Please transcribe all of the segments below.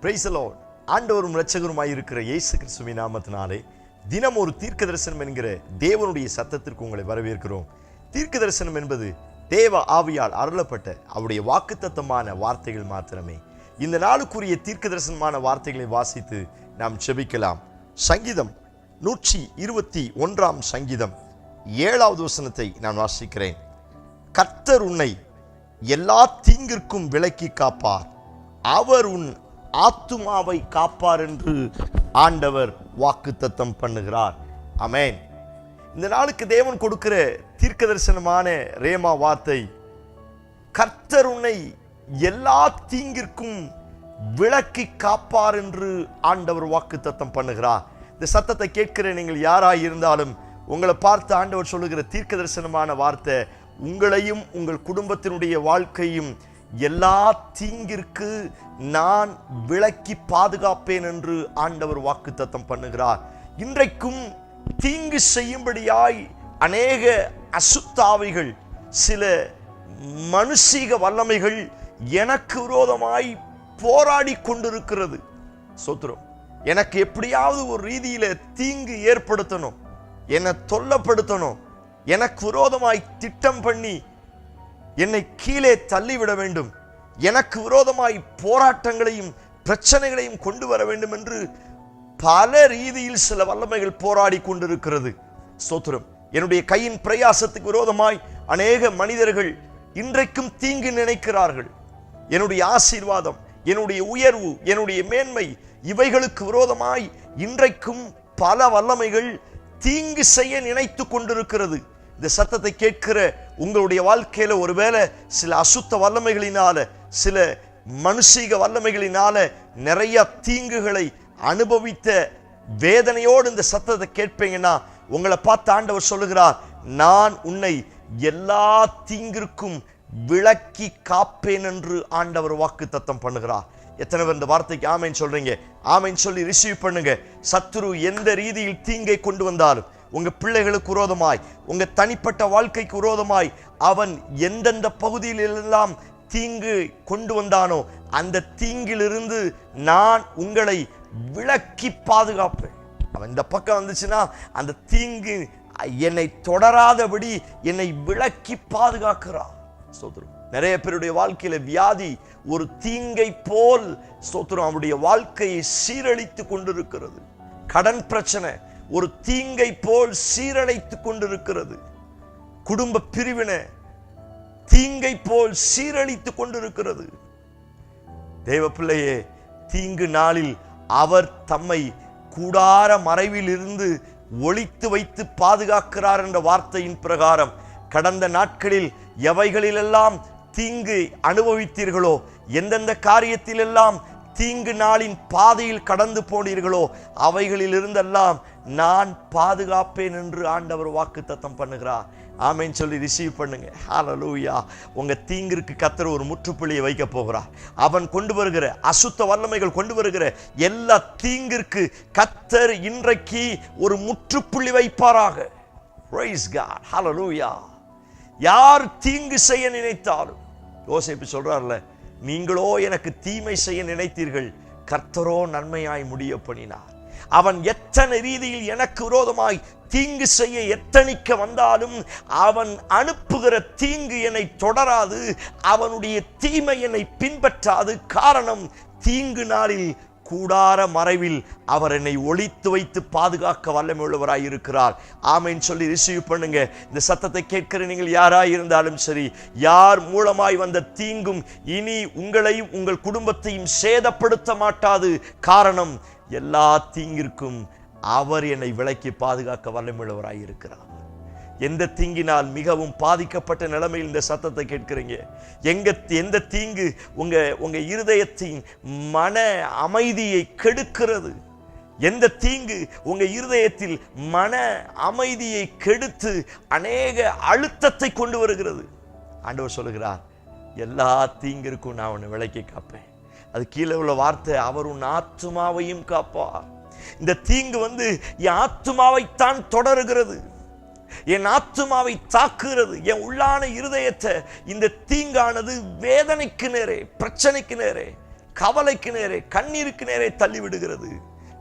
Price the Lord. ஆண்டவரும் இரட்சகருமாய் இருக்கிற இயேசு கிறிஸ்துவின் நாமத்தினாலே தினம் ஒரு தீர்க்க தரிசனம் என்கிற தேவனுடைய சத்தத்திற்கு உங்களை வரவேற்கிறோம். தீர்க்க தரிசனம் என்பது தேவ ஆவியால் அருளப்பட்ட அவருடைய வாக்குத்தத்தமான வார்த்தைகள் மாத்திரமே. இந்த நாளுக்குரிய தீர்க்க தரிசனமான வார்த்தைகளை வாசித்து நாம் செபிக்கலாம். சங்கீதம் 121 சங்கீதம் 7வது வசனத்தை நான் வாசிக்கிறேன். கர்த்தர் உன்னை எல்லா தீங்கிற்கும் விலக்கி காப்பார், அவர் உன் ஆத்துமாவை காப்பார் என்று ஆண்டவர் வாக்குத்தத்தம் பண்ணுகிறார். ஆமென். இந்த நாளுக்கு தேவன் கொடுக்கிற தீர்க்க தரிசனமான ரேமா வார்த்தை, கர்த்தர் உன்னை எல்லா தீங்கிற்கும் விலக்கி காப்பார் என்று ஆண்டவர் வாக்குத்தத்தம் பண்ணுகிறார். இந்த சத்தத்தை கேட்கிற நீங்கள் யாராய் இருந்தாலும் உங்களை பார்த்து ஆண்டவர் சொல்லுகிற தீர்க்க தரிசனமான வார்த்தை, உங்களையும் உங்கள் குடும்பத்தினுடைய வாழ்க்கையும் எல்லா தீங்கிற்கு நான் விலக்கி பாதுகாப்பேன் என்று ஆண்டவர் வாக்குத்தத்தம் பண்ணுகிறார். இன்றைக்கும் தீங்கு செய்யும்படியாய் அநேக அசுத்தாவிகள், சில மனுஷீக வல்லமைகள் எனக்கு விரோதமாய் போராடி கொண்டிருக்கிறது. சோத்திரம். எனக்கு எப்படியாவது ஒரு ரீதியில தீங்கு ஏற்படுத்தணும், என்னை தொல்லப்படுத்தணும், எனக்கு விரோதமாய் திட்டம் பண்ணி என்னை கீழே தள்ளிவிட வேண்டும், எனக்கு விரோதமாய் போராட்டங்களையும் பிரச்சனைகளையும் கொண்டு வர வேண்டும் என்று பல ரீதியில் சில வல்லமைகள் போராடி கொண்டிருக்கிறது. ஸ்தோத்திரம். என்னுடைய கையின் பிரயாசத்துக்கு விரோதமாய் அநேக மனிதர்கள் இன்றைக்கும் தீங்கு நினைக்கிறார்கள். என்னுடைய ஆசீர்வாதம், என்னுடைய உயர்வு, என்னுடைய மேன்மை, இவைகளுக்கு விரோதமாய் இன்றைக்கும் பல வல்லமைகள் தீங்கு செய்ய நினைத்து கொண்டிருக்கிறது. இந்த சத்தத்தை கேட்கிற உங்களுடைய வாழ்க்கையில ஒருவேளை சில அசுத்த வல்லமைகளினால, சில மனுஷீக வல்லமைகளினால நிறைய தீங்குகளை அனுபவித்த வேதனையோடு இந்த சத்தத்தை கேட்பீங்கன்னா, உங்களை பார்த்து ஆண்டவர் சொல்லுகிறார், நான் உன்னை எல்லா தீங்கிற்கும் விலக்கி காப்பேன் என்று ஆண்டவர் வாக்குத்தத்தம் பண்ணுகிறார். எத்தனை பேர் இந்த வார்த்தைக்கு ஆமென் சொல்றீங்க? ஆமென் சொல்லி ரிசீவ் பண்ணுங்க. சத்துரு எந்த ரீதியில் தீங்கை கொண்டு வந்தாலும், உங்க பிள்ளைகளுக்கு விரோதமாய், உங்க தனிப்பட்ட வாழ்க்கைக்கு விரோதமாய் அவன் எந்தெந்த பகுதியில் எல்லாம் தீங்கு கொண்டு வந்தானோ அந்த தீங்கிலிருந்து நான் உங்களை விலக்கி பாதுகாப்பேன். அவன் இந்த பக்கம் வந்துச்சுன்னா அந்த தீங்கு என்னை தொடராதபடி என்னை விலக்கி பாதுகாக்கிறான். ஸ்தோத்திரம். நிறைய பேருடைய வாழ்க்கையில வியாதி ஒரு தீங்கை போல், ஸ்தோத்திரம், அவருடைய வாழ்க்கையை சீரழித்து கொண்டிருக்கிறது. கடன் பிரச்சனை ஒரு தீங்கை போல் சீரழித்து கொண்டிருக்கிறது. குடும்ப பிரிவினை தீங்கை போல் சீரழித்து கொண்டிருக்கிறது. தேவ பிள்ளையே, தீங்கு நாளில் அவர் தம்மை கூடார மறைவில் இருந்து ஒளித்து வைத்து பாதுகாக்கிறார் என்ற வார்த்தையின் பிரகாரம் கடந்த நாட்களில் எவைகளிலெல்லாம் தீங்கு அனுபவித்தீர்களோ, எந்தெந்த காரியத்திலெல்லாம் தீங்கு நாளின் பாதையில் கடந்து போனீர்களோ, அவைகளில் இருந்தெல்லாம் நான் பாதுகாப்பேன் என்று ஆண்டவர் வாக்குத்தத்தம் பண்ணுகிறார். ஆமென் சொல்லி ரிசீவ் பண்ணுங்க. ஹல்லேலூயா. உங்க தீங்கிற்கு கர்த்தர் ஒரு முற்றுப்புள்ளியை வைக்க போகிறார். அவன் கொண்டு வருகிற அசுத்த வல்லமைகள் கொண்டு வருகிற எல்லா தீங்கிற்கு கர்த்தர் இன்றைக்கு ஒரு முற்றுப்புள்ளி வைப்பாராக. Price God. ஹல்லேலூயா. யார் தீங்கு செய்ய நினைத்தாலும், யோசேப்பு சொல்றார்ல, நீங்களோ எனக்கு தீமை செய்ய நினைத்தீர்கள், கர்த்தரோ நன்மையாய் முடிய பண்ணினார். அவன் எத்தனை ரீதியில் எனக்கு விரோதமாய் தீங்கு செய்ய எத்தனிக்க வந்தாலும் அவன் அனுப்புகிற தீங்கு என்னை தொடராது, அவனுடைய தீமை என்னை பின்பற்றாது. காரணம், தீங்கு நாளில் கூடார மறைவில் அவர் என்னை ஒளித்து வைத்து பாதுகாக்க வல்லமை உள்ளவராய் இருக்கிறார். ஆமென் சொல்லி ரிசீவ் பண்ணுங்க. இந்த சத்தத்தை கேட்கிற நீங்கள் யாராய் இருந்தாலும் சரி, யார் மூலமாய் வந்த தீங்கும் இனி உங்களையும் உங்கள் குடும்பத்தையும் சேதப்படுத்த மாட்டாது. காரணம், எல்லா தீங்கிற்கும் அவர் என்னை விலக்கி பாதுகாக்க வல்லமை உள்ளவராய் இருக்கிறார். எந்த தீங்கினால் மிகவும் பாதிக்கப்பட்ட நிலைமையில் இந்த சத்தத்தை கேட்கிறீங்க? எந்த தீங்கு உங்க இருதயத்தின் மன அமைதியை கெடுக்கிறது? எந்த தீங்கு உங்க இருதயத்தில் மன அமைதியை கெடுத்து அநேக அழுத்தத்தை கொண்டு வருகிறது? ஆண்டவர் சொல்லுகிறார், எல்லா தீங்கிற்கும் நான் உன்னை விலக்கி காப்பேன். அது கீழே உள்ள வார்த்தை, அவர் உன் ஆத்துமாவையும் காப்பார். இந்த தீங்கு என் ஆத்துமாவைத்தான் தொடருகிறது, என் ஆத்துமாவை தாக்குகிறது, என் உள்ளான இருதயத்தை இந்த தீங்கானது வேதனைக்கு நேரே, பிரச்சனைக்கு நேரே, கவலைக்கு நேரே, கண்ணீருக்கு நேரே தள்ளிவிடுகிறது.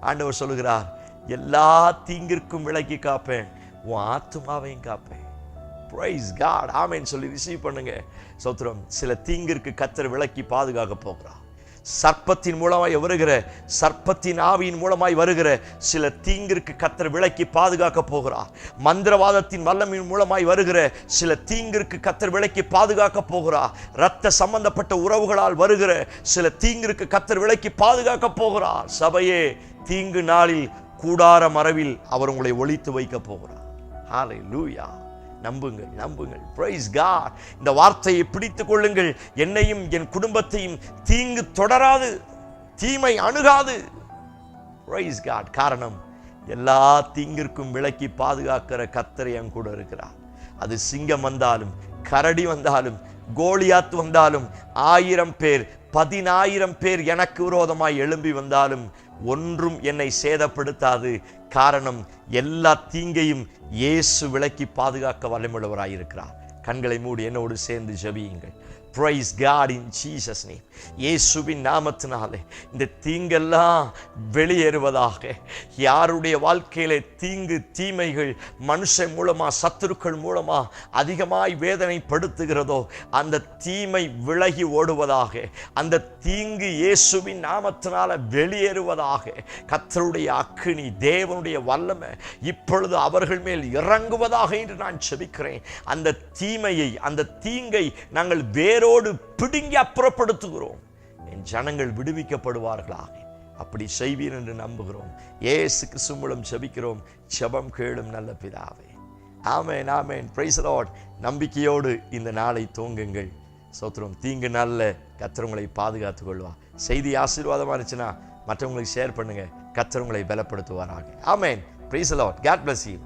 ஆண்டவர் சொல்லுகிறார், எல்லா தீங்கிற்கும் விலக்கி காப்பேன், உன் ஆத்துமாவையும் காப்பேன். Price God. ஆமென் சொல்லி ரிசீவ் பண்ணுங்க. ஸ்தோத்திரம். சில தீங்கிற்கு கர்த்தர் விலக்கி பாதுகாக்க போகிறார். சர்ப்பத்தின் மூலமாய் வருகிற, சர்ப்பத்தின் ஆவியின் மூலமாய் வருகிற சில தீங்கிற்கு கர்த்தர் விலக்கி பாதுகாக்க போகிறார். மந்திரவாதத்தின் வல்லமையின் மூலமாய் வருகிற சில தீங்கிற்கு கர்த்தர் விலக்கி பாதுகாக்க போகிறார். இரத்த சம்பந்தப்பட்ட உறவுகளால் வருகிற சில தீங்கிற்கு கர்த்தர் விலக்கி பாதுகாக்க போகிறார். சபையே, தீங்கு நாளில் கூடார மறைவில் அவர் உங்களை ஒளித்து வைக்க போகிறார். ஹல்லேலூயா. நம்புங்கள், நம்புங்கள். Praise God. இந்த வார்த்தையை பிடித்துக் கொள்ளுங்கள். என்னையும் என் குடும்பத்தையும் தீங்கு தொடராது, தீமை அணுகாது. Praise God. காரணம், எல்லா தீங்கிற்கும் விலக்கி பாதுகாக்கிற கர்த்தர் என் கூட இருக்கிறார். அது சிங்கம் வந்தாலும், கரடி வந்தாலும், கோலியாத் வந்தாலும், 1000 பேர் 10,000 பேர் எனக்கு விரோதமாய் எழும்பி வந்தாலும் ஒன்றும் என்னை சேதப்படுத்தாது. காரணம், எல்லா தீங்கையும் இயேசு விலக்கி பாதுகாக்க வல்லமையுள்ளவராயிருக்கிறார். கண்களை மூடி என்னோடு சேர்ந்து ஜெபியுங்கள். Praise God in Jesus name. இயேசுவின் நாமத்தினாலே இந்த தீங்கெல்லாம் வெளியேறுவதாக. யாருடைய வாழ்க்கையிலே தீங்கு, தீமைகள் மனுஷன் மூலமா, சத்துருக்கள் மூலமா அதிகமாய் வேதனைப்படுத்துகிறதோ அந்த தீமை விலகி ஓடுவதாக. அந்த தீங்கு இயேசுவின் நாமத்தினால வெளியேறுவதாக. கர்த்தருடைய அக்கினி, தேவனுடைய வல்லமை இப்பொழுது அவர்கள் மேல் இறங்குவதாக என்று நான் ஜெபிக்கிறேன். அந்த தீமையை, அந்த தீங்கை நாங்கள் வேரோடு பிடுங்கி அப்புறப்படுத்துகிறோம். என் ஜனங்கள் விடுவிக்கப்படுவார்களாக. அப்படி செய்வீர் என்று நம்புகிறோம். இயேசு கிறிஸ்து மூலம் ஜெபிக்கிறோம். ஜெபம் கேளும் நல்ல பிதாவே. ஆமென், ஆமென். Praise the lord. நம்பிக்கையோடு இந்த நாளை துவங்குங்கள். ஸ்தோத்திரம். தீங்கு நாள்ல கர்த்தர் உங்களை பாதுகாத்துக் கொள்வார். செய்தி ஆசீர்வாதமா இருந்துச்சுன்னா மற்றவங்களுக்கு ஷேர் பண்ணுங்க. கர்த்தர் உங்களை பலப்படுத்துவாராக. ஆமென். Praise the lord. God bless you.